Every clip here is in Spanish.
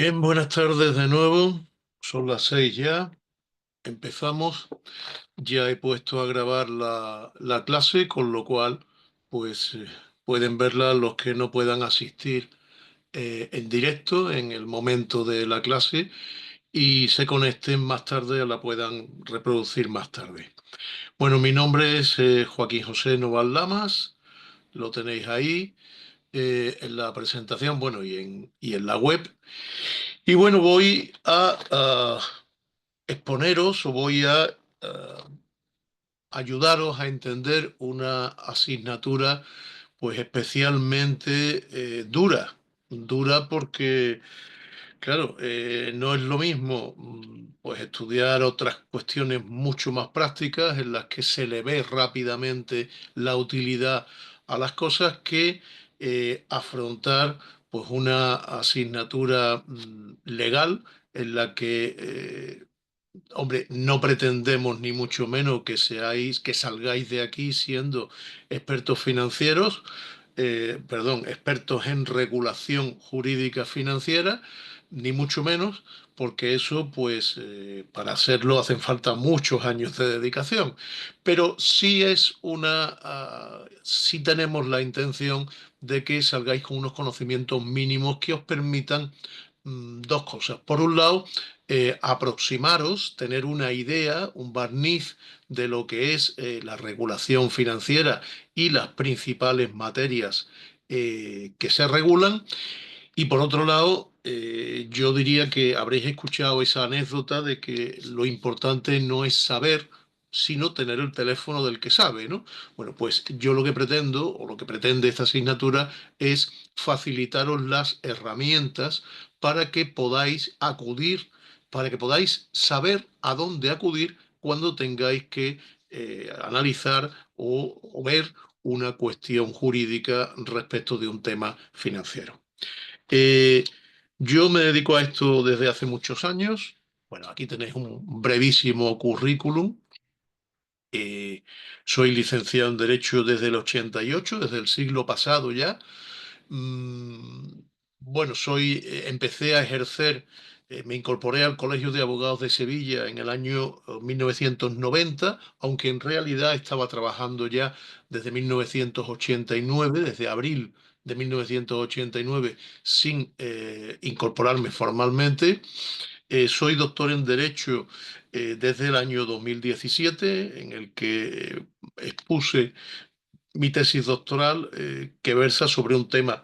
Bien, buenas tardes de nuevo. Son las 6 ya. Empezamos. Ya he puesto a grabar la clase, con lo cual, pues pueden verla los que no puedan asistir en directo en el momento de la clase y se conecten más tarde o la puedan reproducir más tarde. Bueno, mi nombre es Joaquín José Noval Lamas. Lo tenéis ahí en la presentación, bueno, y en la web. Y bueno, voy a exponeros o voy a ayudaros a entender una asignatura pues especialmente dura porque, claro, no es lo mismo pues estudiar otras cuestiones mucho más prácticas en las que se le ve rápidamente la utilidad a las cosas que afrontar pues una asignatura legal en la que hombre, no pretendemos ni mucho menos que salgáis de aquí siendo expertos financieros, perdón, expertos en regulación jurídica financiera, ni mucho menos, porque eso, pues, para hacerlo hacen falta muchos años de dedicación. Pero sí tenemos la intención de que salgáis con unos conocimientos mínimos que os permitan dos cosas. Por un lado, aproximaros, tener una idea, un barniz de lo que es la regulación financiera y las principales materias que se regulan. Y por otro lado, yo diría que habréis escuchado esa anécdota de que lo importante no es saber, sino tener el teléfono del que sabe, ¿no? Bueno, pues yo lo que pretendo, o lo que pretende esta asignatura, es facilitaros las herramientas para que podáis acudir, para que podáis saber a dónde acudir cuando tengáis que analizar o ver una cuestión jurídica respecto de un tema financiero. Eh, yo me dedico a esto desde hace muchos años. Bueno, aquí tenéis un brevísimo currículum. Eh, Soy licenciado en Derecho desde el 88, desde el siglo pasado ya. Mm, bueno, empecé a ejercer, me incorporé al Colegio de Abogados de Sevilla en el año 1990, aunque en realidad estaba trabajando ya desde 1989, desde abril de 1989, sin incorporarme formalmente. Soy doctor en Derecho desde el año 2017, en el que expuse mi tesis doctoral que versa sobre un tema,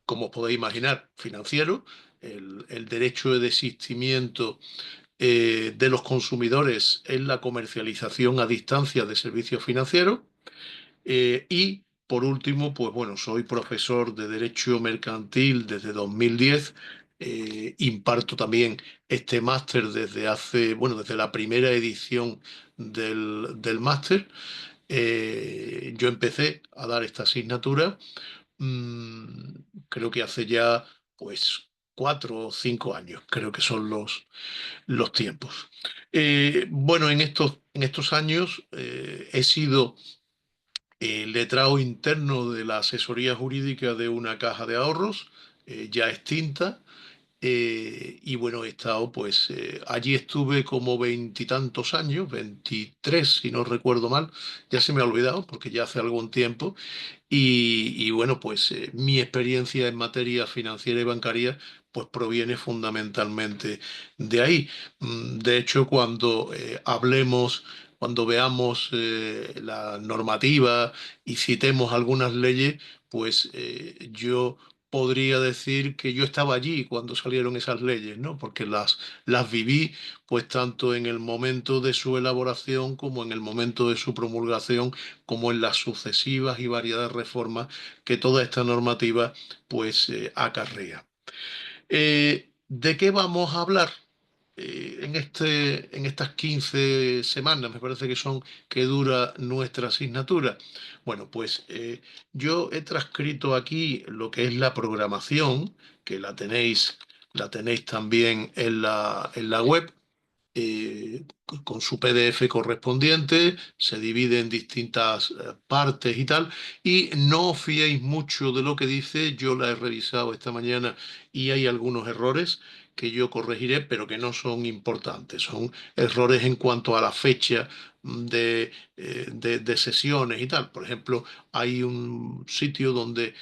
como os podéis imaginar, financiero, el derecho de desistimiento de los consumidores en la comercialización a distancia de servicios financieros. Y por último, pues bueno, soy profesor de Derecho Mercantil desde 2010. Imparto también este máster desde la primera edición del máster. Yo empecé a dar esta asignatura, mm, creo que hace ya, pues, 4 o 5 años, creo que son los tiempos. Bueno, en estos años he sido letrado interno de la asesoría jurídica de una caja de ahorros, ya extinta. Y bueno, he estado, pues, allí estuve como veintitantos años, 23 si no recuerdo mal, ya se me ha olvidado porque ya hace algún tiempo. Y bueno, pues mi experiencia en materia financiera y bancaria pues proviene fundamentalmente de ahí. De hecho, cuando veamos la normativa y citemos algunas leyes, pues yo podría decir que yo estaba allí cuando salieron esas leyes, ¿no? Porque las viví pues tanto en el momento de su elaboración como en el momento de su promulgación, como en las sucesivas y variadas reformas que toda esta normativa pues acarrea. ¿De qué vamos a hablar? En estas 15 semanas, me parece que son, que dura nuestra asignatura. Bueno, pues yo he transcrito aquí lo que es la programación, que la tenéis también en la web, con su PDF correspondiente, se divide en distintas partes y tal, y no os fiéis mucho de lo que dice. Yo la he revisado esta mañana y hay algunos errores que yo corregiré, pero que no son importantes. Son errores en cuanto a la fecha de sesiones y tal. Por ejemplo, hay un sitio donde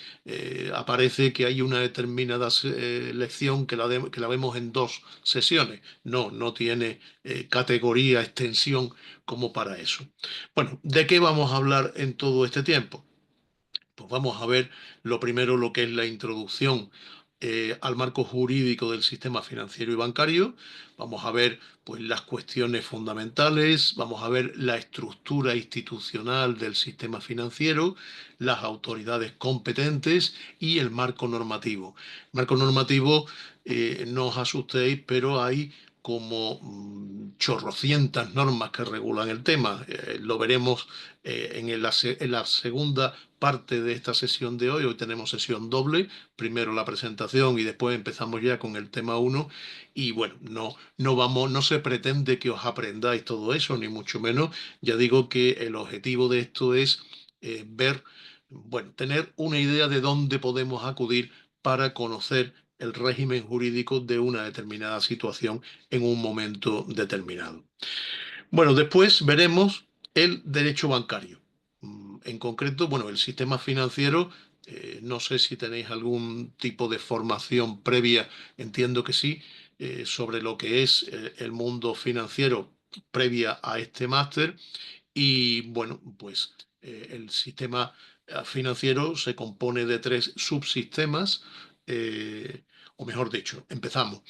aparece que hay una determinada lección que la vemos en dos sesiones. No, no tiene categoría, extensión como para eso. Bueno, ¿de qué vamos a hablar en todo este tiempo? Pues vamos a ver lo primero, lo que es la introducción al marco jurídico del sistema financiero y bancario. Vamos a ver pues, las cuestiones fundamentales, vamos a ver la estructura institucional del sistema financiero, las autoridades competentes y el marco normativo. Marco normativo, no os asustéis, pero hay como chorrocientas normas que regulan el tema. Lo veremos en la segunda parte de esta sesión de hoy. Hoy tenemos sesión doble, primero la presentación y después empezamos ya con el tema uno. Y bueno, no se pretende que os aprendáis todo eso, ni mucho menos. Ya digo que el objetivo de esto es ver, bueno, tener una idea de dónde podemos acudir para conocer el régimen jurídico de una determinada situación en un momento determinado. Bueno, después veremos el derecho bancario. En concreto, bueno, el sistema financiero, no sé si tenéis algún tipo de formación previa, entiendo que sí, sobre lo que es el mundo financiero previa a este máster. Y bueno, pues el sistema financiero se compone de tres subsistemas, o mejor dicho, empezamos.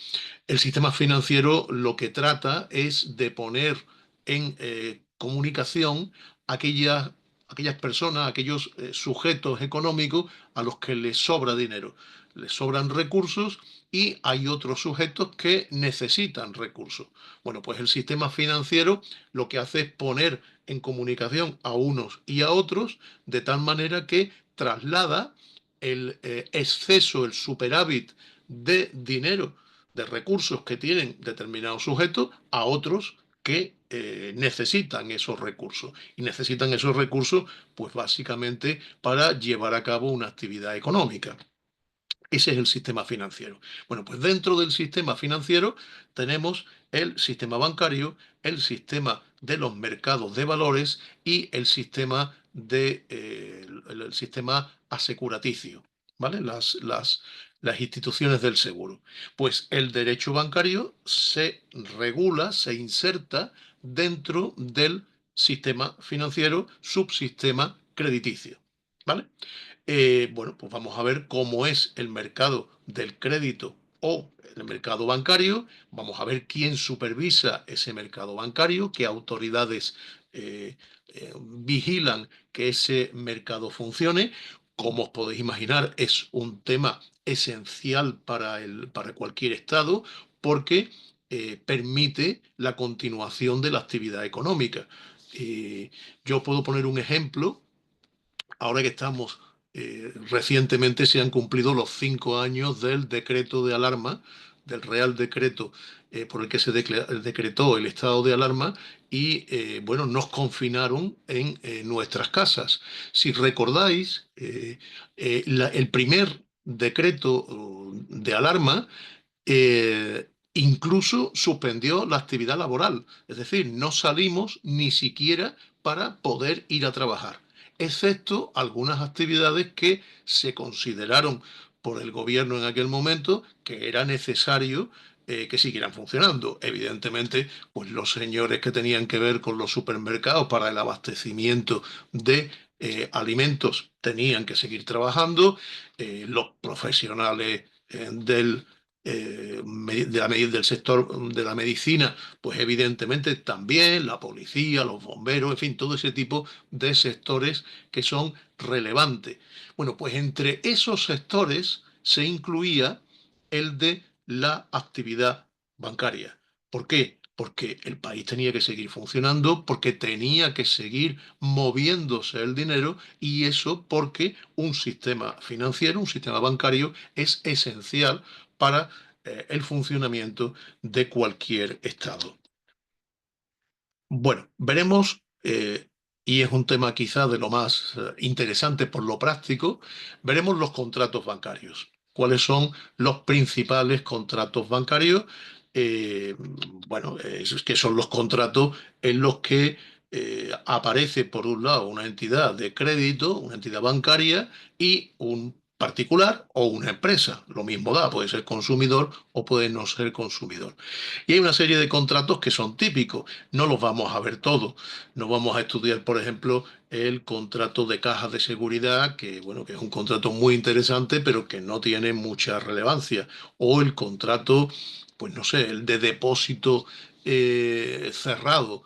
El sistema financiero lo que trata es de poner en comunicación aquellas, aquellas personas, aquellos sujetos económicos a los que les sobra dinero, les sobran recursos y hay otros sujetos que necesitan recursos. Bueno, pues el sistema financiero lo que hace es poner en comunicación a unos y a otros de tal manera que traslada el exceso, el superávit de dinero, de recursos que tienen determinados sujetos a otros que necesitan esos recursos. Y necesitan esos recursos, pues básicamente para llevar a cabo una actividad económica. Ese es el sistema financiero. Bueno, pues dentro del sistema financiero tenemos el sistema bancario, el sistema de los mercados de valores y el sistema el sistema asecuraticio, ¿vale? Las instituciones del seguro. Pues el derecho bancario se regula, se inserta dentro del sistema financiero, subsistema crediticio, ¿vale? Bueno, pues vamos a ver cómo es el mercado del crédito o el mercado bancario. Vamos a ver quién supervisa ese mercado bancario, qué autoridades vigilan que ese mercado funcione. Como os podéis imaginar, es un tema esencial para cualquier Estado porque permite la continuación de la actividad económica. Yo puedo poner un ejemplo ahora que estamos, recientemente se han cumplido los 5 años del decreto de alarma, del Real Decreto por el que se decretó el estado de alarma y, bueno, nos confinaron en nuestras casas. Si recordáis, el primer decreto de alarma incluso suspendió la actividad laboral, es decir, no salimos ni siquiera para poder ir a trabajar, excepto algunas actividades que se consideraron por el gobierno en aquel momento que era necesario que siguieran funcionando. Evidentemente, pues los señores que tenían que ver con los supermercados para el abastecimiento de alimentos tenían que seguir trabajando, los profesionales del sector de la medicina, pues evidentemente también la policía, los bomberos, en fin, todo ese tipo de sectores que son relevantes. Bueno, pues entre esos sectores se incluía el de la actividad bancaria. ¿Por qué? Porque el país tenía que seguir funcionando, porque tenía que seguir moviéndose el dinero y eso porque un sistema financiero, un sistema bancario es esencial para el funcionamiento de cualquier Estado. Bueno, veremos, y es un tema quizá de lo más interesante por lo práctico, veremos los contratos bancarios. cuáles son los principales contratos bancarios. eh, bueno, es que son los contratos en los que aparece por un lado una entidad de crédito, una entidad bancaria y un particular o una empresa. Lo mismo da, puede ser consumidor o puede no ser consumidor. Y hay una serie de contratos que son típicos, no los vamos a ver todos. No vamos a estudiar, por ejemplo, el contrato de cajas de seguridad, que bueno, que es un contrato muy interesante, pero que no tiene mucha relevancia. O el contrato, pues no sé, el de depósito cerrado.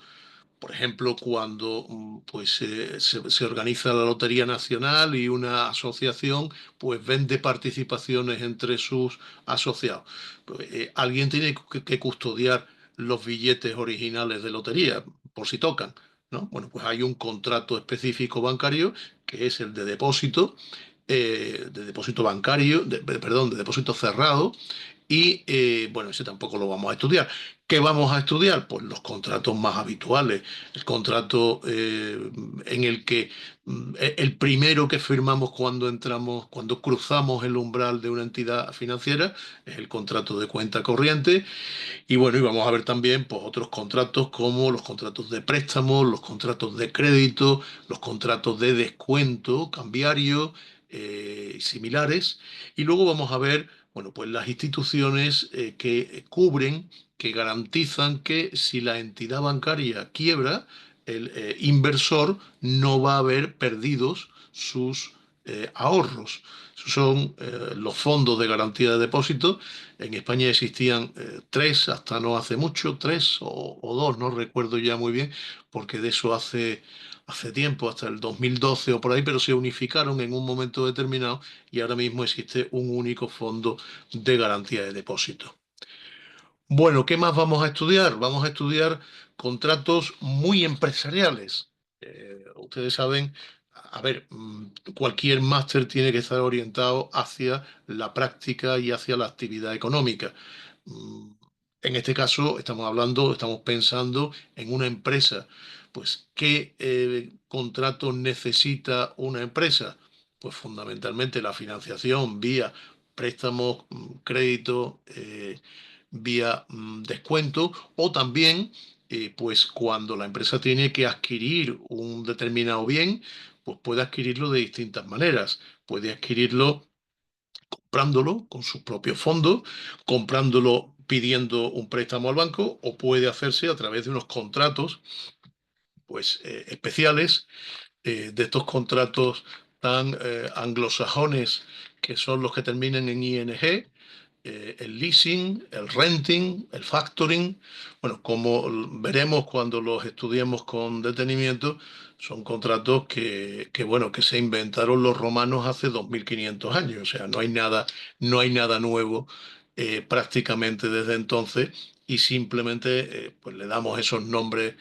Por ejemplo, cuando pues, se organiza la Lotería Nacional y una asociación pues vende participaciones entre sus asociados. Pues, alguien tiene que custodiar los billetes originales de lotería, por si tocan, ¿no? Bueno, pues hay un contrato específico bancario que es el de depósito bancario, perdón, de depósito cerrado, y bueno, ese tampoco lo vamos a estudiar. ¿Qué vamos a estudiar? Pues los contratos más habituales. El contrato en el que el primero que firmamos cuando entramos, cuando cruzamos el umbral de una entidad financiera, es el contrato de cuenta corriente. Y bueno, y vamos a ver también pues, otros contratos como los contratos de préstamo, los contratos de crédito, los contratos de descuento cambiario similares. Y luego vamos a ver, bueno, pues las instituciones que cubren, que garantizan que si la entidad bancaria quiebra, el inversor no va a haber perdidos sus ahorros. Esos son los fondos de garantía de depósito. En España existían tres, hasta no hace mucho, tres o dos, no recuerdo ya muy bien, porque de eso hace tiempo, hasta el 2012 o por ahí, pero se unificaron en un momento determinado y ahora mismo existe un único fondo de garantía de depósito. Bueno, ¿qué más vamos a estudiar? Vamos a estudiar contratos muy empresariales. Ustedes saben, a ver, cualquier máster tiene que estar orientado hacia la práctica y hacia la actividad económica. Mm, En este caso estamos hablando, estamos pensando en una empresa. Pues, ¿qué contrato necesita una empresa? Pues fundamentalmente la financiación vía préstamos, crédito, vía descuento o también, pues cuando la empresa tiene que adquirir un determinado bien, pues puede adquirirlo de distintas maneras. Puede adquirirlo comprándolo con sus propios fondos, comprándolo pidiendo un préstamo al banco o puede hacerse a través de unos contratos pues especiales, de estos contratos tan anglosajones que son los que terminan en ING, el leasing, el renting, el factoring. Bueno, como veremos cuando los estudiemos con detenimiento, son contratos bueno, que se inventaron los romanos hace 2500 años. O sea, no hay nada nuevo prácticamente desde entonces y simplemente pues le damos esos nombres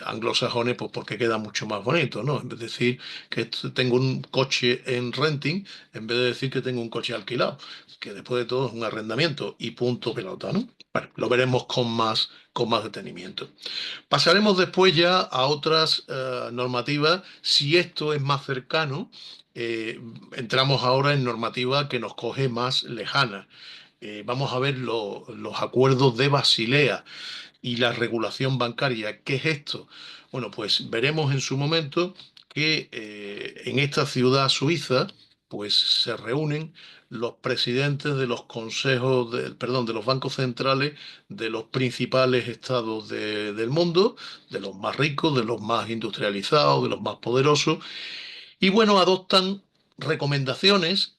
anglosajones pues porque queda mucho más bonito, ¿no? En vez de decir que tengo un coche en renting, en vez de decir que tengo un coche alquilado, que después de todo es un arrendamiento y punto pelota, ¿no? Bueno, lo veremos con más detenimiento. Pasaremos después ya a otras normativas. Si esto es más cercano, entramos ahora en normativa que nos coge más lejana. Vamos a ver los acuerdos de Basilea y la regulación bancaria. ¿Qué es esto? Bueno, pues veremos en su momento que en esta ciudad suiza, pues se reúnen los presidentes de los consejos, perdón, de los bancos centrales de los principales estados del mundo, de los más ricos, de los más industrializados, de los más poderosos, y bueno, adoptan recomendaciones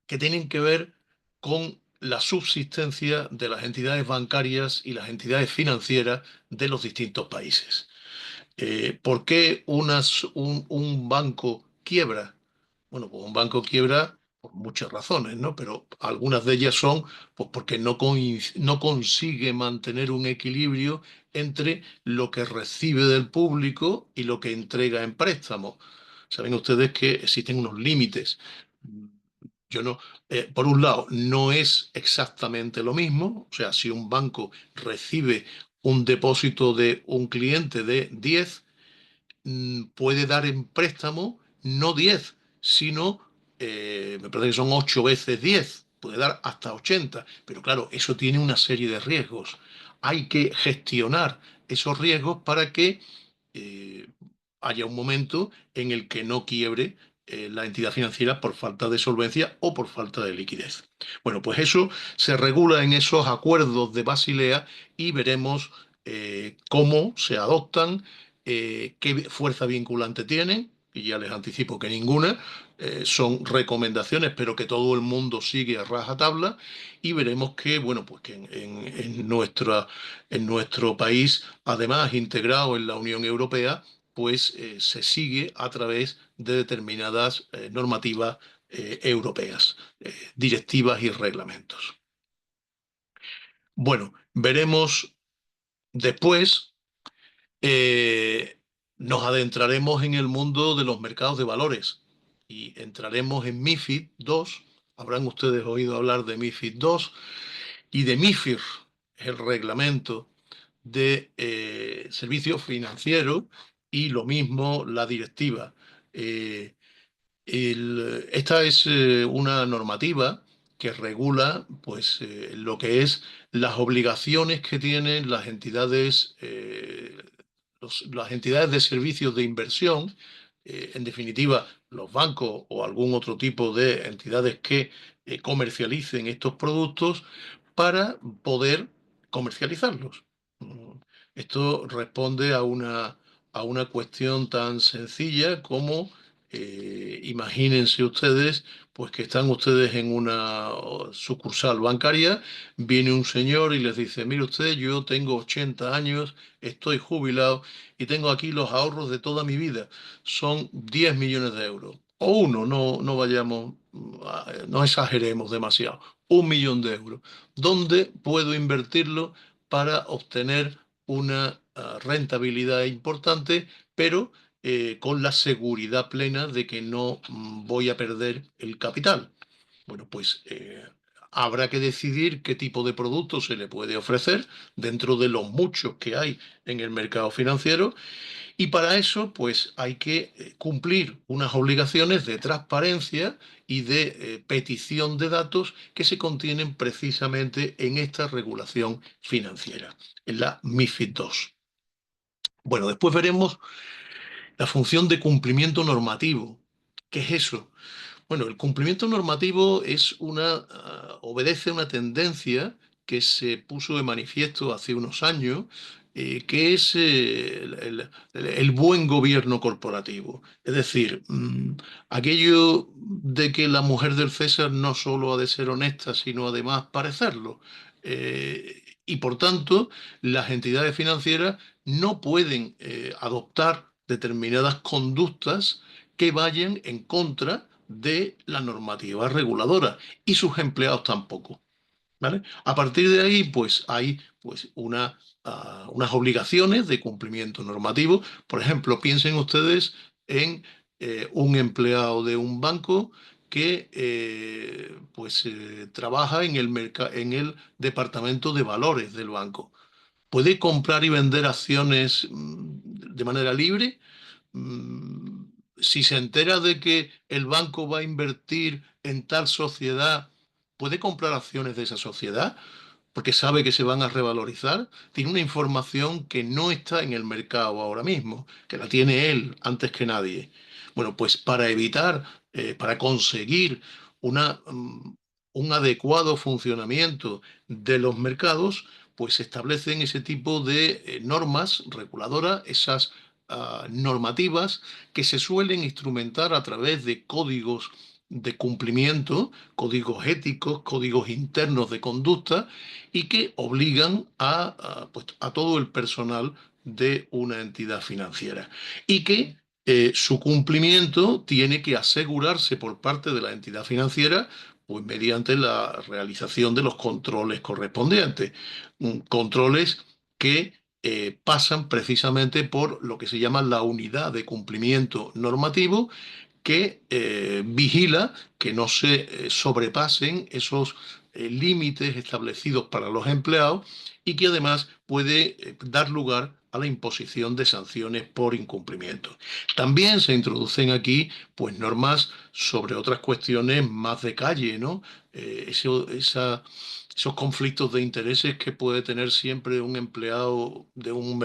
que tienen que ver con la subsistencia de las entidades bancarias y las entidades financieras de los distintos países. ¿Por qué un banco quiebra? Bueno, pues un banco quiebra por muchas razones, ¿no? Pero algunas de ellas son pues porque no consigue mantener un equilibrio entre lo que recibe del público y lo que entrega en préstamo. Saben ustedes que existen unos límites. Yo no, por un lado, no es exactamente lo mismo. O sea, si un banco recibe un depósito de un cliente de 10, puede dar en préstamo no 10 sino me parece que son 8 veces 10. puede dar hasta 80, pero claro, eso tiene una serie de riesgos. Hay que gestionar esos riesgos para que eh, haya un momento en el que no quiebre la entidad financiera por falta de solvencia o por falta de liquidez. Bueno, pues eso se regula en esos acuerdos de Basilea y veremos cómo se adoptan, qué fuerza vinculante tienen, y ya les anticipo que ninguna, son recomendaciones, pero que todo el mundo sigue a rajatabla, y veremos que, bueno, pues que en nuestro país, además integrado en la Unión Europea, pues se sigue a través de determinadas normativas europeas, directivas y reglamentos. Bueno, veremos después, eh, nos adentraremos en el mundo de los mercados de valores y entraremos en MiFID II. Habrán ustedes oído hablar de MiFID II y de MiFIR, el reglamento de servicios financieros, y lo mismo la directiva. Eh, Esta es una normativa que regula, pues, lo que es las obligaciones que tienen las entidades, las entidades de servicios de inversión, en definitiva, los bancos o algún otro tipo de entidades que comercialicen estos productos para poder comercializarlos. Mm, Esto responde a una cuestión tan sencilla como imagínense ustedes, pues que están ustedes en una sucursal bancaria, viene un señor y les dice, mire usted, yo tengo 80 años, estoy jubilado y tengo aquí los ahorros de toda mi vida, son 10 millones de euros. O uno, no vayamos, no exageremos demasiado, 1 millón de euros. ¿Dónde puedo invertirlo para obtener una rentabilidad importante, pero con la seguridad plena de que no voy a perder el capital? Bueno, pues habrá que decidir qué tipo de producto se le puede ofrecer dentro de los muchos que hay en el mercado financiero, y para eso pues hay que cumplir unas obligaciones de transparencia y de petición de datos que se contienen precisamente en esta regulación financiera, en la MiFID II. Bueno, después veremos la función de cumplimiento normativo. ¿Qué es eso? Bueno, el cumplimiento normativo obedece a una tendencia que se puso de manifiesto hace unos años, que es el buen gobierno corporativo. Es decir, aquello de que la mujer del César no solo ha de ser honesta, sino además parecerlo. Y por tanto, las entidades financieras no pueden adoptar determinadas conductas que vayan en contra de la normativa reguladora, y sus empleados tampoco. ¿Vale? A partir de ahí, pues hay pues, unas obligaciones de cumplimiento normativo. Por ejemplo, piensen ustedes en un empleado de un banco que pues, trabaja en el departamento de valores del banco. ¿Puede comprar y vender acciones de manera libre? mm, si se entera de que el banco va a invertir en tal sociedad, ¿puede comprar acciones de esa sociedad? Porque sabe que se van a revalorizar. Tiene una información que no está en el mercado ahora mismo, que la tiene él antes que nadie. Bueno, pues para evitar, para conseguir una, un adecuado funcionamiento de los mercados, pues se establecen ese tipo de normas reguladoras, esas normativas que se suelen instrumentar a través de códigos de cumplimiento, códigos éticos, códigos internos de conducta, y que obligan pues, a todo el personal de una entidad financiera. Y que su cumplimiento tiene que asegurarse por parte de la entidad financiera, pues mediante la realización de los controles correspondientes. Controles que pasan precisamente por lo que se llama la unidad de cumplimiento normativo, que vigila que no se sobrepasen esos límites establecidos para los empleados, y que además puede dar lugar a la imposición de sanciones por incumplimiento. También se introducen aquí pues normas sobre otras cuestiones más de calle, ¿no? Esos conflictos de intereses que puede tener siempre un empleado de un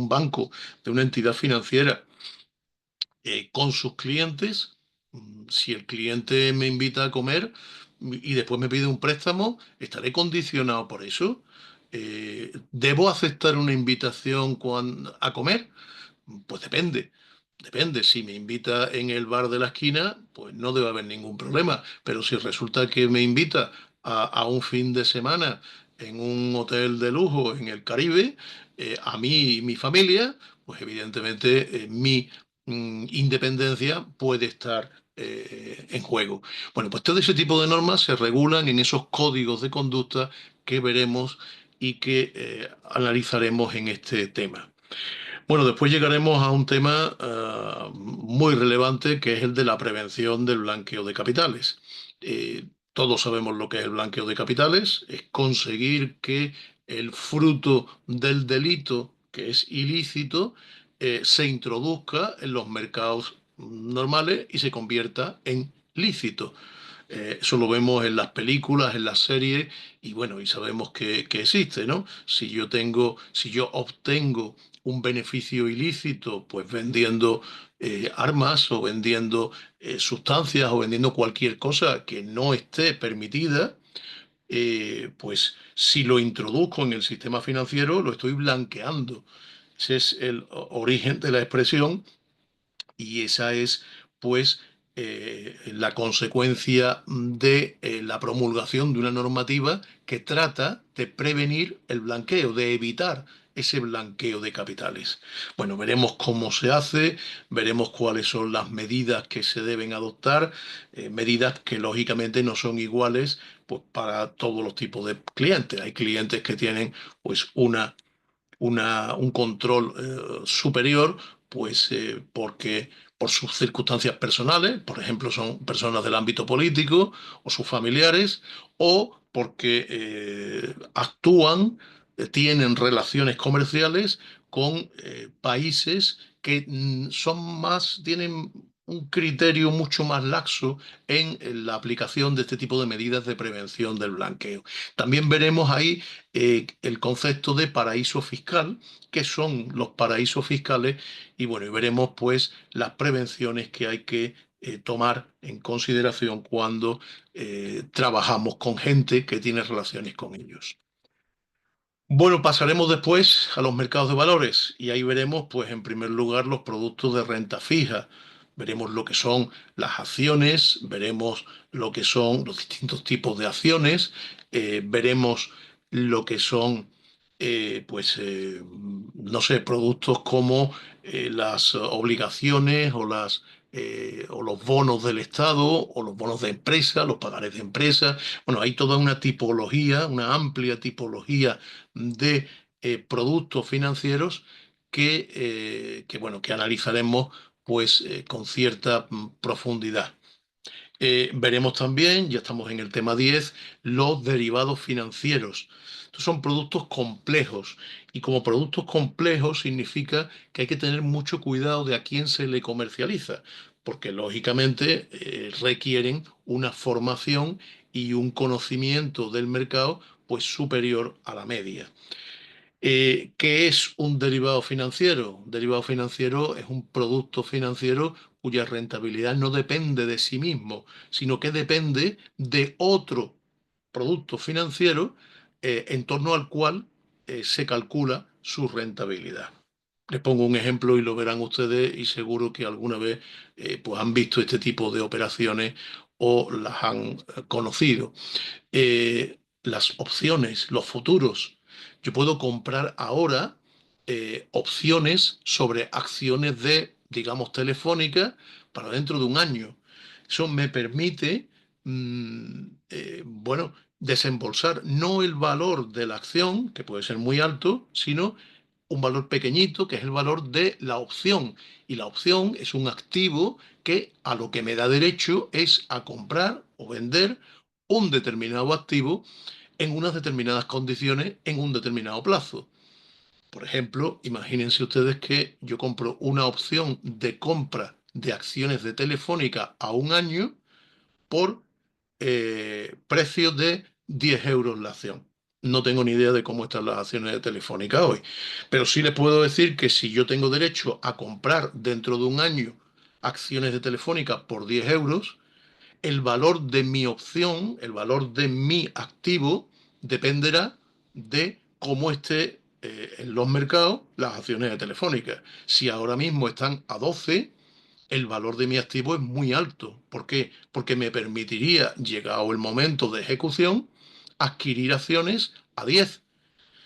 banco, de una entidad financiera, con sus clientes. Si el cliente me invita a comer y después me pide un préstamo, ¿estaré condicionado por eso? ¿Debo aceptar una invitación a comer? Pues depende. Depende, si me invita en el bar de la esquina, pues no debe haber ningún problema. Pero si resulta que me invita a un fin de semana en un hotel de lujo en el Caribe, a mí y mi familia, pues evidentemente mi independencia puede estar en juego. Bueno, pues todo ese tipo de normas se regulan en esos códigos de conducta que veremos y que analizaremos en este tema. Bueno, después llegaremos a un tema muy relevante que es el de la prevención del blanqueo de capitales. Todos sabemos lo que es el blanqueo de capitales, es conseguir que el fruto del delito, que es ilícito, se introduzca en los mercados normales y se convierta en lícito. Eso lo vemos en las películas, en las series, y bueno, y sabemos que existe, ¿no? Si yo obtengo un beneficio ilícito, pues vendiendo armas o vendiendo sustancias o vendiendo cualquier cosa que no esté permitida, pues si lo introduzco en el sistema financiero, lo estoy blanqueando. Ese es el origen de la expresión y esa es, pues, la consecuencia de la promulgación de una normativa que trata de prevenir el blanqueo, de evitar ese blanqueo de capitales. Bueno, veremos cómo se hace, veremos cuáles son las medidas que se deben adoptar, medidas que lógicamente no son iguales pues, para todos los tipos de clientes. Hay clientes que tienen pues un control superior, pues porque por sus circunstancias personales, por ejemplo, son personas del ámbito político o sus familiares, o porque actúan, tienen relaciones comerciales con países que tienen un criterio mucho más laxo en la aplicación de este tipo de medidas de prevención del blanqueo. También veremos ahí el concepto de paraíso fiscal, que son los paraísos fiscales, y bueno, y veremos pues las prevenciones que hay que tomar en consideración cuando trabajamos con gente que tiene relaciones con ellos. Bueno, pasaremos después a los mercados de valores y ahí veremos, pues, en primer lugar, los productos de renta fija. Veremos lo que son las acciones, veremos lo que son los distintos tipos de acciones, veremos lo que son, no sé, productos como las obligaciones o los bonos del Estado o los bonos de empresa, los pagarés de empresa. Bueno, hay toda una tipología, una amplia tipología de productos financieros bueno, que analizaremos pues con cierta profundidad. Veremos también, ya estamos en el tema 10, los derivados financieros. Estos son productos complejos y como productos complejos significa que hay que tener mucho cuidado de a quién se le comercializa, porque lógicamente requieren una formación y un conocimiento del mercado pues superior a la media. ¿Qué es un derivado financiero? Un derivado financiero es un producto financiero cuya rentabilidad no depende de sí mismo, sino que depende de otro producto financiero en torno al cual se calcula su rentabilidad. Les pongo un ejemplo y lo verán ustedes y seguro que alguna vez pues han visto este tipo de operaciones o las han conocido. Las opciones, los futuros. Yo puedo comprar ahora opciones sobre acciones de, digamos, telefónica para dentro de un año. Eso me permite, bueno, desembolsar no el valor de la acción, que puede ser muy alto, sino un valor pequeñito, que es el valor de la opción. Y la opción es un activo que a lo que me da derecho es a comprar o vender un determinado activo en unas determinadas condiciones en un determinado plazo. Por ejemplo, imagínense ustedes que yo compro una opción de compra de acciones de Telefónica a un año por precio de 10 euros la acción. No tengo ni idea de cómo están las acciones de Telefónica hoy, pero sí les puedo decir que si yo tengo derecho a comprar dentro de un año acciones de Telefónica por 10 euros, el valor de mi opción, el valor de mi activo, dependerá de cómo esté en los mercados las acciones de Telefónica. Si ahora mismo están a 12, el valor de mi activo es muy alto. ¿Por qué? Porque me permitiría, llegado el momento de ejecución, adquirir acciones a 10.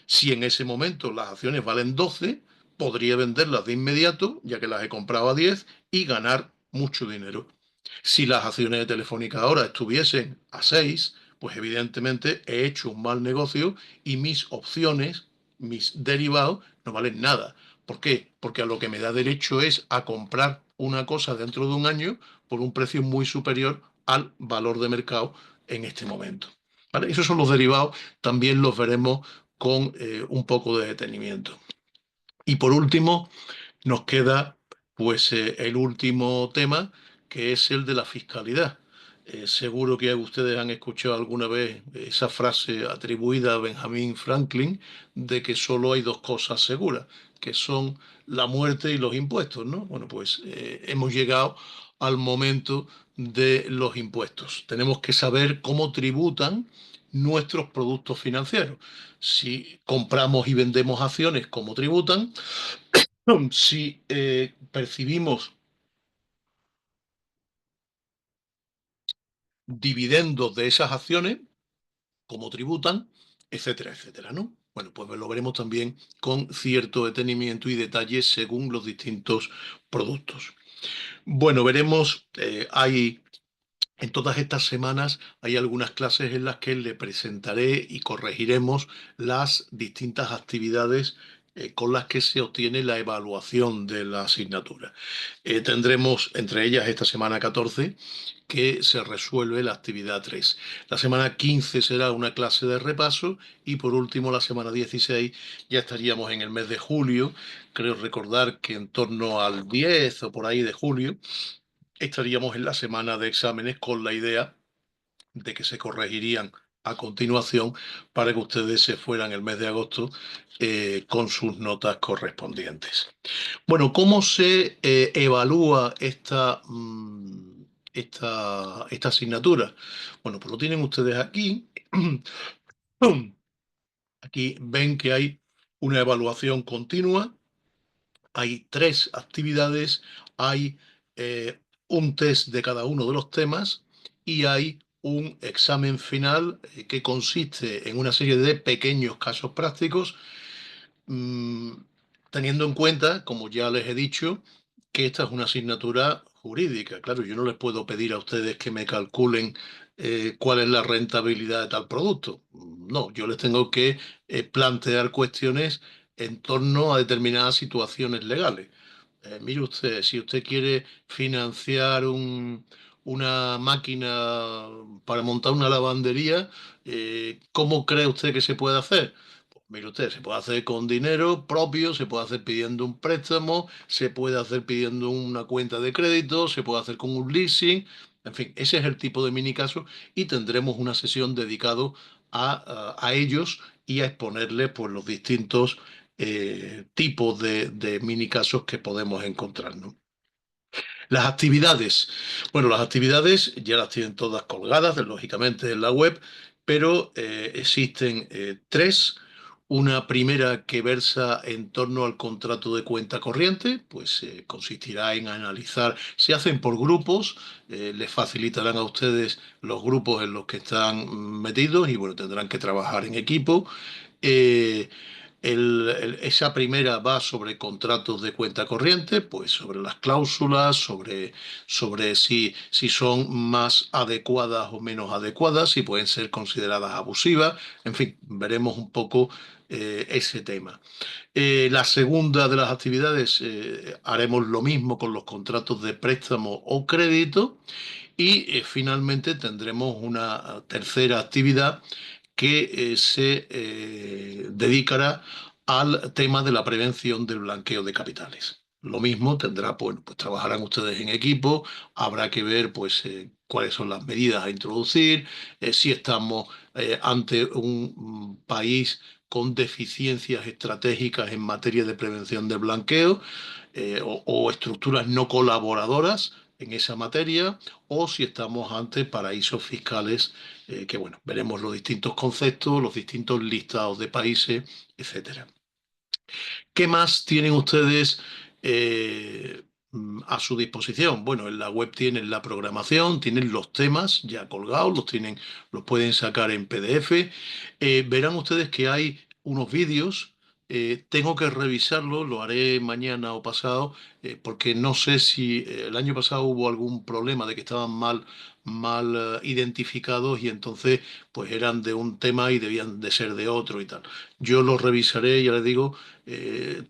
Si en ese momento las acciones valen 12, podría venderlas de inmediato, ya que las he comprado a 10, y ganar mucho dinero. Si las acciones de Telefónica ahora estuviesen a 6, pues evidentemente he hecho un mal negocio y mis opciones, mis derivados, no valen nada. ¿Por qué? Porque a lo que me da derecho es a comprar una cosa dentro de un año por un precio muy superior al valor de mercado en este momento. ¿Vale? Esos son los derivados, también los veremos con un poco de detenimiento. Y por último, nos queda pues el último tema, que es el de la fiscalidad. Seguro que ustedes han escuchado alguna vez esa frase atribuida a Benjamin Franklin de que solo hay dos cosas seguras, que son la muerte y los impuestos, ¿no? Bueno, pues hemos llegado al momento de los impuestos. Tenemos que saber cómo tributan nuestros productos financieros. Si compramos y vendemos acciones, cómo tributan. Si percibimos dividendos de esas acciones, cómo tributan, etcétera, etcétera, ¿no? Bueno, pues lo veremos también con cierto detenimiento y detalle según los distintos productos. Bueno, veremos, en todas estas semanas hay algunas clases en las que le presentaré y corregiremos las distintas actividades con las que se obtiene la evaluación de la asignatura. Tendremos entre ellas esta semana 14 que se resuelve la actividad 3. La semana 15 será una clase de repaso y por último la semana 16 ya estaríamos en el mes de julio. Creo recordar que en torno al 10 o por ahí de julio estaríamos en la semana de exámenes con la idea de que se corregirían a continuación para que ustedes se fueran el mes de agosto con sus notas correspondientes. Bueno, ¿cómo se evalúa esta asignatura? Bueno, pues lo tienen ustedes aquí. Aquí ven que hay una evaluación continua, hay tres actividades, hay un test de cada uno de los temas y hay un examen final que consiste en una serie de pequeños casos prácticos, mm, teniendo en cuenta, como ya les he dicho, que esta es una asignatura jurídica. Claro, yo no les puedo pedir a ustedes que me calculen cuál es la rentabilidad de tal producto. No, yo les tengo que plantear cuestiones en torno a determinadas situaciones legales. Mire usted, si usted quiere financiar una máquina para montar una lavandería, ¿cómo cree usted que se puede hacer? Pues mire usted, se puede hacer con dinero propio, se puede hacer pidiendo un préstamo, se puede hacer pidiendo una cuenta de crédito, se puede hacer con un leasing. En fin, ese es el tipo de mini caso y tendremos una sesión dedicado a ellos y a exponerles pues, los distintos tipos de mini casos que podemos encontrar, ¿no? Las actividades. Bueno, las actividades ya las tienen todas colgadas, lógicamente, en la web, pero existen tres. Una primera que versa en torno al contrato de cuenta corriente, pues consistirá en analizar, se hacen por grupos, les facilitarán a ustedes los grupos en los que están metidos y bueno, tendrán que trabajar en equipo. Eh, esa primera va sobre contratos de cuenta corriente, pues sobre las cláusulas, sobre si son más adecuadas o menos adecuadas, si pueden ser consideradas abusivas, en fin, veremos un poco ese tema. La segunda de las actividades, haremos lo mismo con los contratos de préstamo o crédito y finalmente tendremos una tercera actividad que se dedicará al tema de la prevención del blanqueo de capitales. Lo mismo tendrá, pues trabajarán ustedes en equipo, habrá que ver pues cuáles son las medidas a introducir, si estamos ante un país con deficiencias estratégicas en materia de prevención del blanqueo, o estructuras no colaboradoras en esa materia, o si estamos ante paraísos fiscales, que bueno, veremos los distintos conceptos, los distintos listados de países, etcétera. ¿Qué más tienen ustedes a su disposición? Bueno, en la web tienen la programación, tienen los temas ya colgados, los tienen, los pueden sacar en PDF. Verán ustedes que hay unos vídeos. Tengo que revisarlo, lo haré mañana o pasado, porque no sé si el año pasado hubo algún problema de que estaban mal identificados y entonces pues eran de un tema y debían de ser de otro y tal. Yo los revisaré, ya les digo,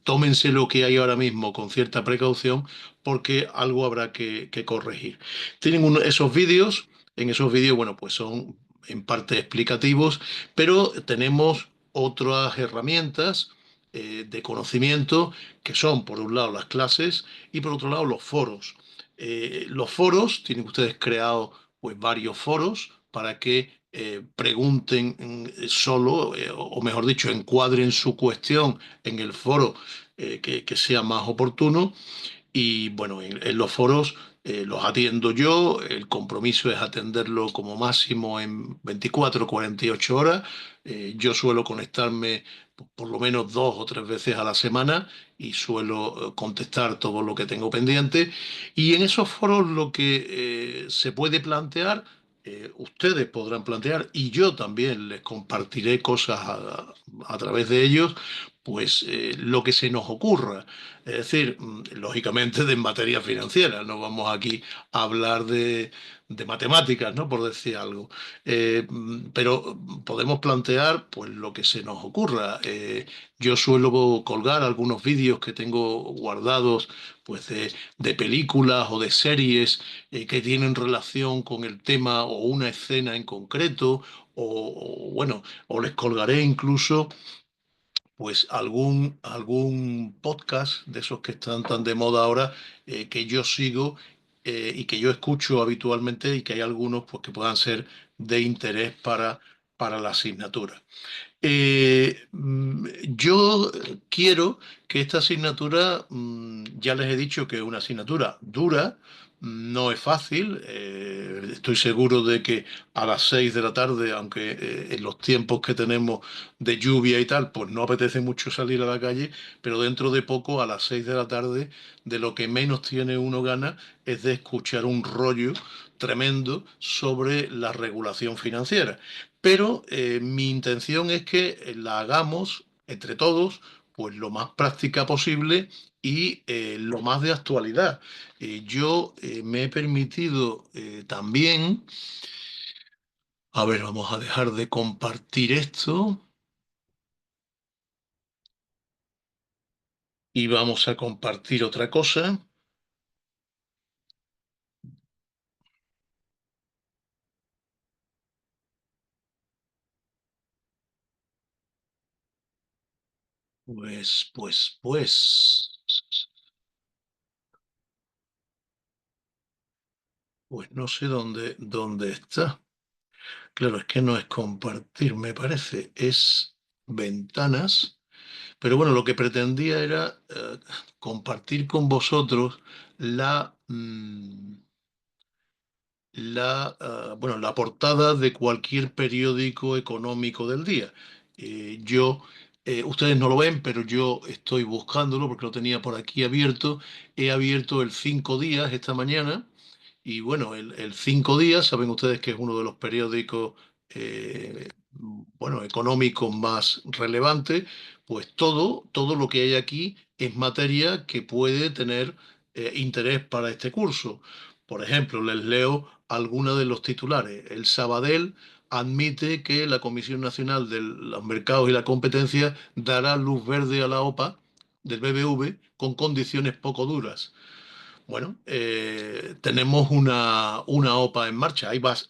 tómense lo que hay ahora mismo con cierta precaución porque algo habrá que corregir. Tienen esos vídeos, en esos vídeos, bueno, pues son en parte explicativos, pero tenemos otras herramientas de conocimiento que son, por un lado, las clases y por otro lado, los foros. Los foros, tienen ustedes creados pues varios foros para que pregunten solo, o mejor dicho, encuadren su cuestión en el foro que sea más oportuno. Y bueno, en los foros los atiendo yo, el compromiso es atenderlo como máximo en 24 o 48 horas. Yo suelo conectarme por lo menos 2 o 3 veces a la semana y suelo contestar todo lo que tengo pendiente. Y en esos foros lo que se puede plantear, ustedes podrán plantear y yo también les compartiré cosas a través de ellos, pues lo que se nos ocurra. Es decir, lógicamente de materia financiera, no vamos aquí a hablar de matemáticas, ¿no? Por decir algo. Pero podemos plantear pues lo que se nos ocurra. Yo suelo colgar algunos vídeos que tengo guardados pues de películas o de series que tienen relación con el tema o una escena en concreto, bueno, o les colgaré incluso pues algún podcast de esos que están tan de moda ahora, que yo sigo y que yo escucho habitualmente y que hay algunos pues, que puedan ser de interés para la asignatura. Yo quiero que esta asignatura, ya les he dicho que es una asignatura dura, no es fácil. Estoy seguro de que a las 6 de la tarde, aunque en los tiempos que tenemos de lluvia y tal, pues no apetece mucho salir a la calle, pero dentro de poco, a las 6 de la tarde, de lo que menos tiene uno gana es de escuchar un rollo tremendo sobre la regulación financiera. Pero mi intención es que la hagamos entre todos, pues lo más práctica posible y lo más de actualidad. Yo me he permitido también, a ver, vamos a dejar de compartir esto y vamos a compartir otra cosa. Pues no sé dónde está. Claro, es que no es compartir, me parece, es ventanas. Pero bueno, lo que pretendía era compartir con vosotros la, bueno, la portada de cualquier periódico económico del día. Ustedes no lo ven, pero yo estoy buscándolo porque lo tenía por aquí abierto. He abierto el Cinco Días esta mañana y bueno, el Cinco Días, saben ustedes que es uno de los periódicos bueno, económicos más relevantes, pues todo lo que hay aquí es materia que puede tener interés para este curso. Por ejemplo, les leo algunos de los titulares. El Sabadell admite que la Comisión Nacional de los Mercados y la Competencia dará luz verde a la OPA del BBV con condiciones poco duras. Bueno, tenemos una OPA en marcha, hay más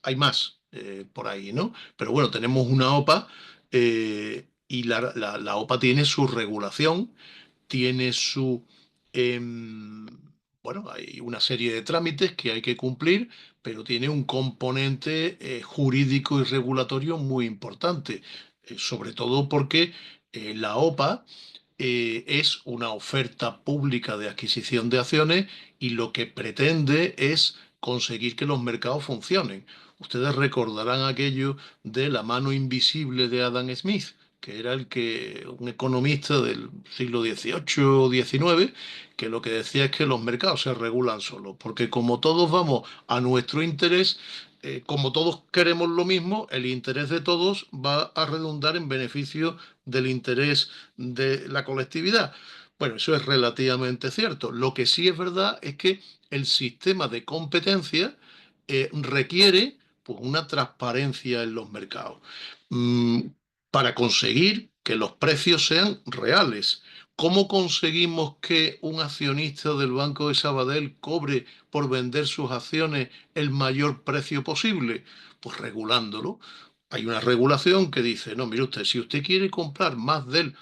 por ahí, ¿no? Pero bueno, tenemos una OPA y la OPA tiene su regulación, tiene su... bueno, hay una serie de trámites que hay que cumplir, pero tiene un componente jurídico y regulatorio muy importante, sobre todo porque la OPA es una oferta pública de adquisición de acciones y lo que pretende es conseguir que los mercados funcionen. Ustedes recordarán aquello de la mano invisible de Adam Smith, que era un economista del siglo XVIII o XIX, que lo que decía es que los mercados se regulan solos, porque como todos vamos a nuestro interés, como todos queremos lo mismo, el interés de todos va a redundar en beneficio del interés de la colectividad. Bueno, eso es relativamente cierto. Lo que sí es verdad es que el sistema de competencia requiere pues, una transparencia en los mercados mm, para conseguir que los precios sean reales. ¿Cómo conseguimos que un accionista del Banco de Sabadell cobre por vender sus acciones el mayor precio posible? Pues regulándolo. Hay una regulación que dice, no, mire usted, si usted quiere comprar más del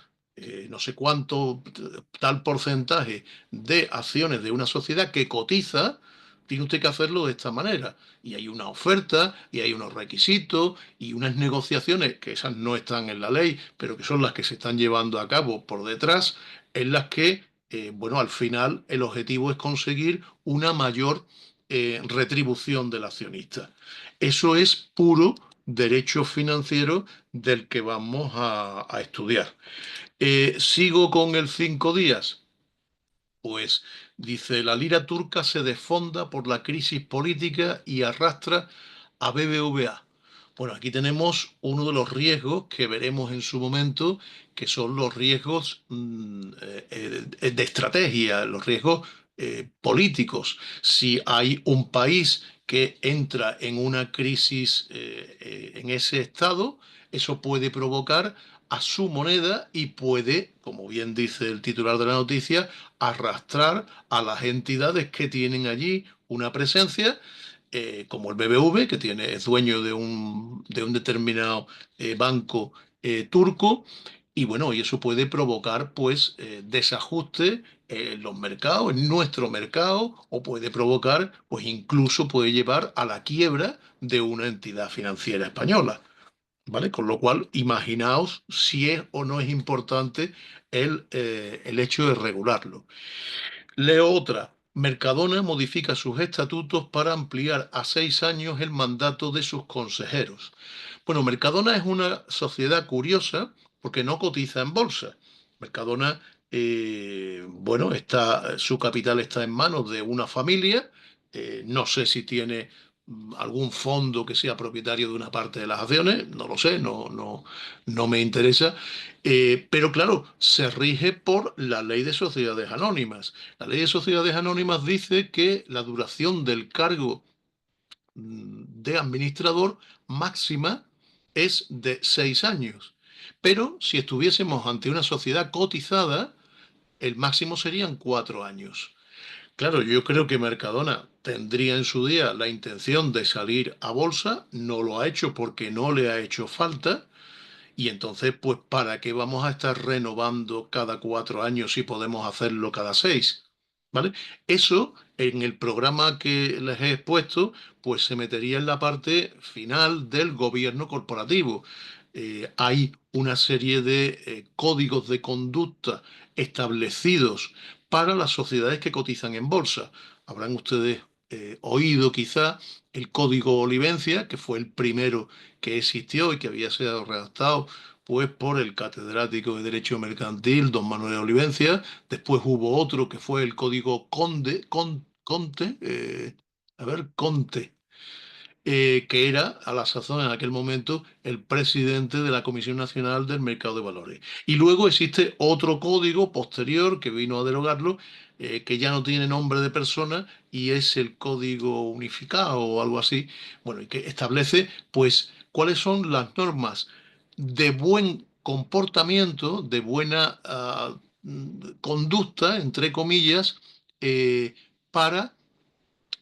no sé cuánto, tal porcentaje de acciones de una sociedad que cotiza, tiene usted que hacerlo de esta manera. Y hay una oferta, y hay unos requisitos, y unas negociaciones, que esas no están en la ley, pero que son las que se están llevando a cabo por detrás, en las que, bueno, al final el objetivo es conseguir una mayor retribución del accionista. Eso es puro derecho financiero del que vamos a estudiar. Sigo con el 5 días. Pues dice, la lira turca se desfonda por la crisis política y arrastra a BBVA. Bueno, aquí tenemos uno de los riesgos que veremos en su momento, que son los riesgos de estrategia, los riesgos políticos. Si hay un país que entra en una crisis en ese estado, eso puede provocar a su moneda y puede, como bien dice el titular de la noticia, arrastrar a las entidades que tienen allí una presencia, como el BBV, que es dueño de un determinado banco turco, y bueno, y eso puede provocar pues desajuste en los mercados, en nuestro mercado, o puede provocar, pues incluso puede llevar a la quiebra de una entidad financiera española. ¿Vale? Con lo cual, imaginaos si es o no es importante el hecho de regularlo. Leo otra. Mercadona modifica sus estatutos para ampliar a 6 años el mandato de sus consejeros. Bueno, Mercadona es una sociedad curiosa porque no cotiza en bolsa. Mercadona, bueno, su capital está en manos de una familia. No sé si tiene algún fondo que sea propietario de una parte de las acciones, no lo sé, no me interesa. Pero claro, se rige por la ley de sociedades anónimas. La ley de sociedades anónimas dice que la duración del cargo de administrador máxima es de 6 años. Pero si estuviésemos ante una sociedad cotizada, el máximo serían 4 años. Claro, yo creo que Mercadona tendría en su día la intención de salir a bolsa, no lo ha hecho porque no le ha hecho falta, y entonces, pues, ¿para qué vamos a estar renovando cada 4 años si podemos hacerlo cada 6? ¿Vale? Eso, en el programa que les he expuesto, pues se metería en la parte final del gobierno corporativo. Hay una serie de códigos de conducta establecidos para las sociedades que cotizan en bolsa. Habrán ustedes oído quizá el Código Olivencia, que fue el primero que existió y que había sido redactado pues por el catedrático de Derecho Mercantil, don Manuel Olivencia. Después hubo otro que fue el Código Conte, Conte, que era a la sazón en aquel momento el presidente de la Comisión Nacional del Mercado de Valores. Y luego existe otro código posterior que vino a derogarlo, que ya no tiene nombre de persona y es el Código Unificado o algo así, bueno, y que establece pues cuáles son las normas de buen comportamiento, de buena conducta, entre comillas, para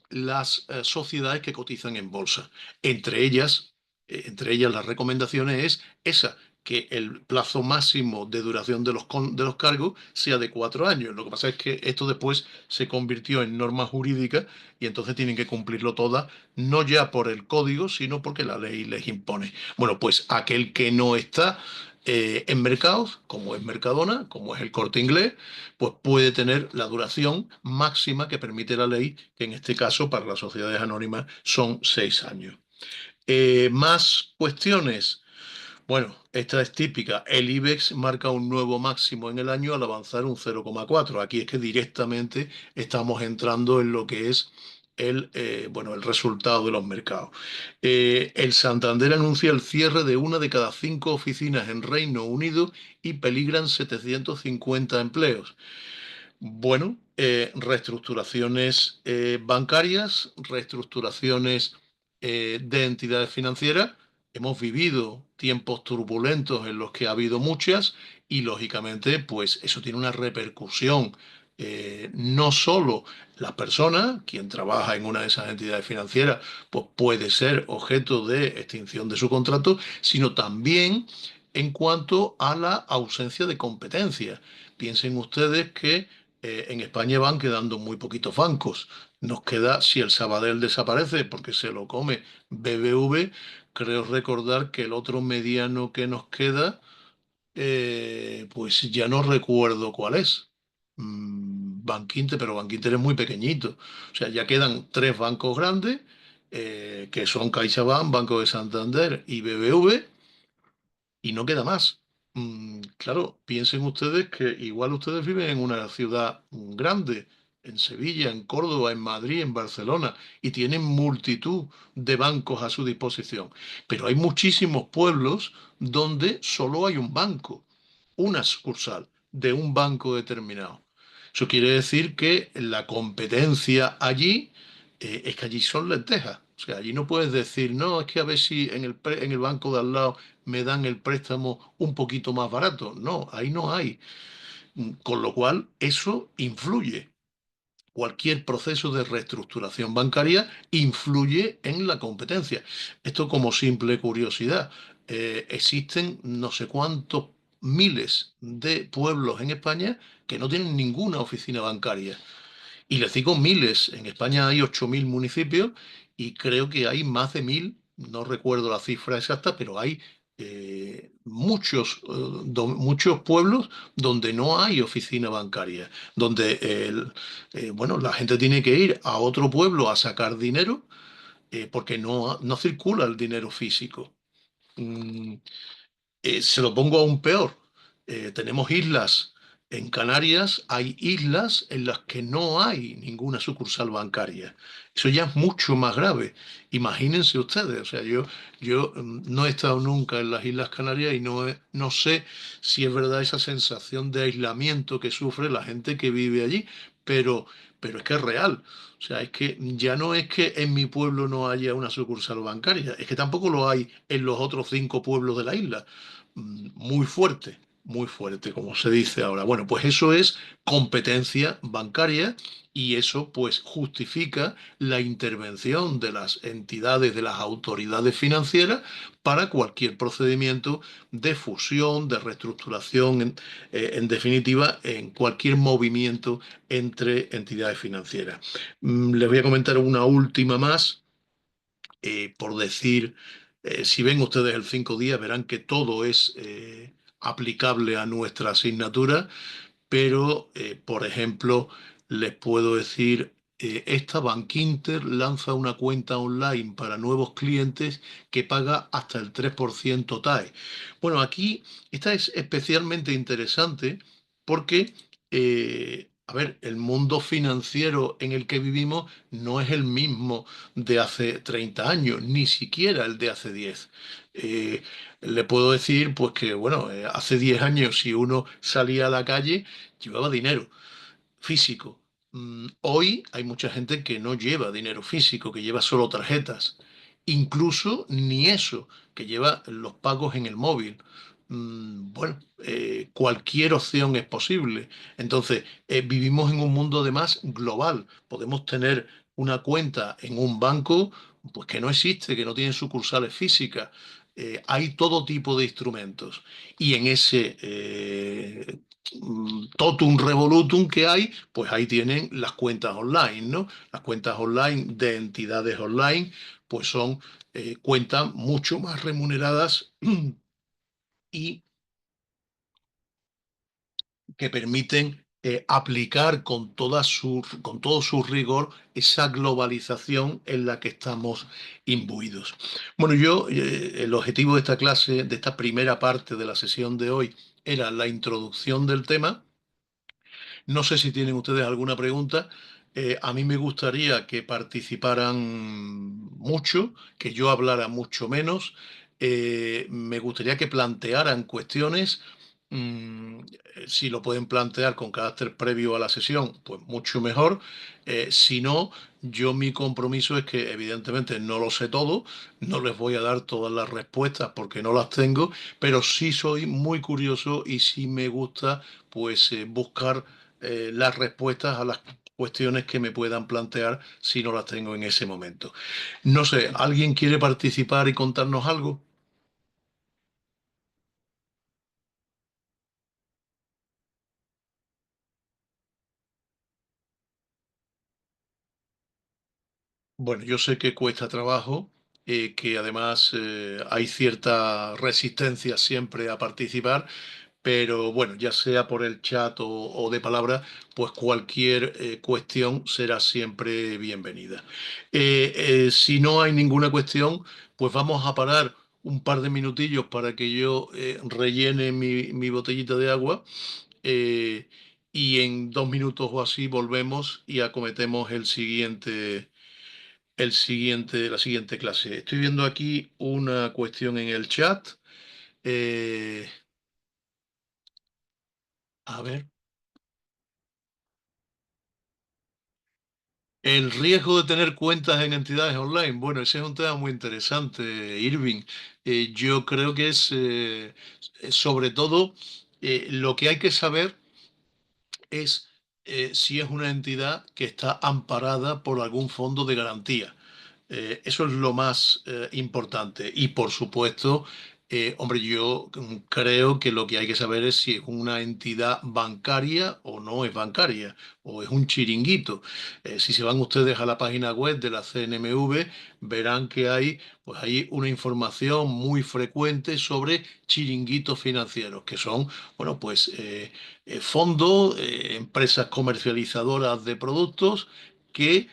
las sociedades que cotizan en bolsa. Entre ellas, entre ellas las recomendaciones es esa, que el plazo máximo de duración de los cargos sea de 4 años. Lo que pasa es que esto después se convirtió en norma jurídica y entonces tienen que cumplirlo todas, no ya por el código, sino porque la ley les impone. Bueno, pues aquel que no está en mercados, como es Mercadona, como es el Corte Inglés, pues puede tener la duración máxima que permite la ley, que en este caso para las sociedades anónimas son 6 años. Más cuestiones. Bueno, esta es típica. El IBEX marca un nuevo máximo en el año al avanzar un 0,4. Aquí es que directamente estamos entrando en lo que es bueno, el resultado de los mercados. El Santander anuncia el cierre de una de cada 5 oficinas en Reino Unido y peligran 750 empleos. Bueno, reestructuraciones bancarias, reestructuraciones de entidades financieras. Hemos vivido tiempos turbulentos en los que ha habido muchas y lógicamente pues eso tiene una repercusión. No solo las personas, quien trabaja en una de esas entidades financieras, pues puede ser objeto de extinción de su contrato, sino también en cuanto a la ausencia de competencia. Piensen ustedes que en España van quedando muy poquitos bancos. Nos queda, si el Sabadell desaparece porque se lo come BBV, creo recordar que el otro mediano que nos queda, pues ya no recuerdo cuál es. Bankinter, pero Bankinter es muy pequeñito. O sea, ya quedan 3 bancos grandes, que son CaixaBank, Banco de Santander y BBV, y no queda más. Claro, piensen ustedes que igual ustedes viven en una ciudad grande, en Sevilla, en Córdoba, en Madrid, en Barcelona, y tienen multitud de bancos a su disposición. Pero hay muchísimos pueblos donde solo hay un banco, una sucursal de un banco determinado. Eso quiere decir que la competencia allí es que allí son lentejas. O sea, allí no puedes decir, no, es que a ver si en el banco de al lado me dan el préstamo un poquito más barato. No, ahí no hay. Con lo cual, eso influye. Cualquier proceso de reestructuración bancaria influye en la competencia. Esto como simple curiosidad. Existen no sé cuántos miles de pueblos en España que no tienen ninguna oficina bancaria. Y les digo miles, en España hay 8.000 municipios y creo que hay más de 1.000, no recuerdo la cifra exacta, pero hay muchos pueblos donde no hay oficina bancaria, donde bueno, la gente tiene que ir a otro pueblo a sacar dinero porque no circula el dinero físico. Mm, Se lo pongo aún peor. Tenemos islas. En Canarias hay islas en las que no hay ninguna sucursal bancaria. Eso ya es mucho más grave. Imagínense ustedes, o sea, yo no he estado nunca en las Islas Canarias y no sé si es verdad esa sensación de aislamiento que sufre la gente que vive allí, pero, pero es que es real. O sea, es que ya no es que en mi pueblo no haya una sucursal bancaria, es que tampoco lo hay en los otros 5 pueblos de la isla. Muy fuerte, como se dice ahora. Bueno, pues eso es competencia bancaria y eso pues justifica la intervención de las entidades, de las autoridades financieras para cualquier procedimiento de fusión, de reestructuración, en definitiva, en cualquier movimiento entre entidades financieras. Les voy a comentar una última más por decir, si ven ustedes el 5 días, verán que todo es aplicable a nuestra asignatura, pero, por ejemplo, les puedo decir, esta Bankinter lanza una cuenta online para nuevos clientes que paga hasta el 3% TAE. Bueno, aquí esta es especialmente interesante porque, a ver, el mundo financiero en el que vivimos no es el mismo de hace 30 años, ni siquiera el de hace 10. Eh, Le puedo decir, pues que, bueno, hace 10 años si uno salía a la calle, llevaba dinero físico. Hoy hay mucha gente que no lleva dinero físico, que lleva solo tarjetas. Incluso ni eso, que lleva los pagos en el móvil. Bueno, cualquier opción es posible. Entonces, vivimos en un mundo además global. Podemos tener una cuenta en un banco pues que no existe, que no tiene sucursales físicas. hay todo tipo de instrumentos. Y en ese totum revolutum que hay, pues ahí tienen las cuentas online, ¿no? Las cuentas online de entidades online, pues son cuentas mucho más remuneradas y que permiten aplicar con todo su rigor esa globalización en la que estamos imbuidos. Bueno, el objetivo de esta clase, de esta primera parte de la sesión de hoy, era la introducción del tema. No sé si tienen ustedes alguna pregunta. A mí me gustaría que participaran mucho, que yo hablara mucho menos. Me gustaría que plantearan cuestiones. mm, si lo pueden plantear con carácter previo a la sesión, pues mucho mejor. Si no, yo mi compromiso es que evidentemente no lo sé todo, no les voy a dar todas las respuestas porque no las tengo, pero sí soy muy curioso y sí me gusta pues buscar las respuestas a las cuestiones que me puedan plantear si no las tengo en ese momento. No sé, ¿alguien quiere participar y contarnos algo? Bueno, yo sé que cuesta trabajo, que además hay cierta resistencia siempre a participar, pero bueno, ya sea por el chat o de palabra, pues cualquier cuestión será siempre bienvenida. Si no hay ninguna cuestión, pues vamos a parar un par de minutillos para que yo rellene mi botellita de agua y en 2 minutos o así volvemos y acometemos la siguiente clase. Estoy viendo aquí una cuestión en el chat. Eh, a ver. El riesgo de tener cuentas en entidades online. Bueno, ese es un tema muy interesante, Irving. Yo creo que sobre todo, lo que hay que saber es si es una entidad que está amparada por algún fondo de garantía. Eso es lo más importante. Y por supuesto, hombre, yo creo que lo que hay que saber es si es una entidad bancaria o no es bancaria, o es un chiringuito. Si se van ustedes a la página web de la CNMV, verán que hay una información muy frecuente sobre chiringuitos financieros, que son, bueno, pues fondos, empresas comercializadoras de productos que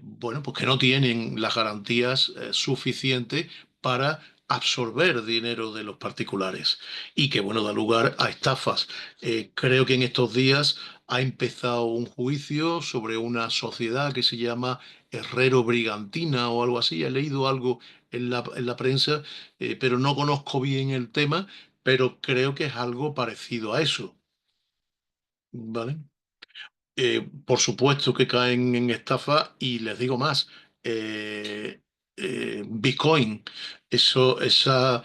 bueno, pues que no tienen las garantías suficientes para absorber dinero de los particulares y que, bueno, da lugar a estafas. Creo que en estos días ha empezado un juicio sobre una sociedad que se llama Herrero Brigantina o algo así. He leído algo en la prensa, pero no conozco bien el tema, pero creo que es algo parecido a eso, ¿vale? Por supuesto que caen en estafa y les digo más, eh, Bitcoin, esa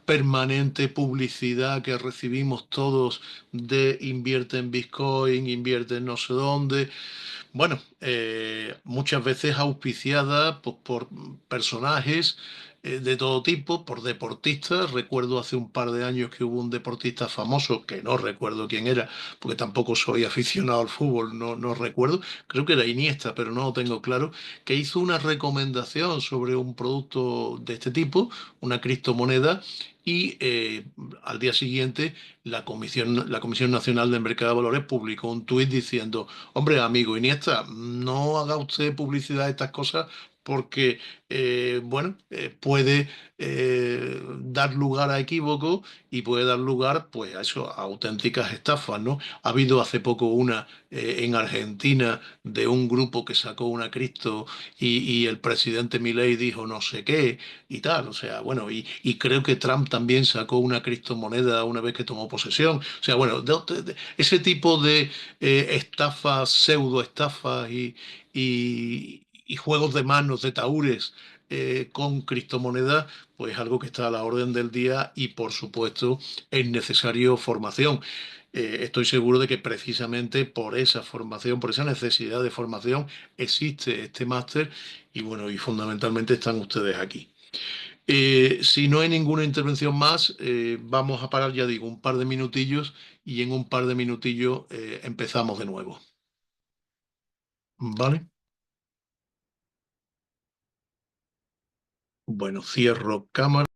permanente publicidad que recibimos todos de invierte en Bitcoin, invierte en no sé dónde, bueno, muchas veces auspiciada pues, por personajes de todo tipo, por deportistas. Recuerdo hace un par de años que hubo un deportista famoso, que no recuerdo quién era, porque tampoco soy aficionado al fútbol, no recuerdo, creo que era Iniesta, pero no lo tengo claro, que hizo una recomendación sobre un producto de este tipo, una criptomoneda, y al día siguiente la Comisión Nacional del Mercado de Valores publicó un tuit diciendo: hombre, amigo Iniesta, no haga usted publicidad de estas cosas porque, bueno, puede dar lugar a equívocos y puede dar lugar, pues, a eso, a auténticas estafas, ¿no? Ha habido hace poco una en Argentina de un grupo que sacó una cripto y el presidente Milei dijo no sé qué y tal, o sea, bueno, y creo que Trump también sacó una criptomoneda una vez que tomó posesión, o sea, bueno, ese tipo de estafas, pseudoestafas y juegos de manos, de tahúres con criptomonedas, pues algo que está a la orden del día y por supuesto es necesario formación. Estoy seguro de que precisamente por esa formación, por esa necesidad de formación, existe este máster y bueno, y fundamentalmente están ustedes aquí. Si no hay ninguna intervención más, vamos a parar, ya digo, un par de minutillos y en un par de minutillos empezamos de nuevo. ¿Vale? Bueno, cierro cámara.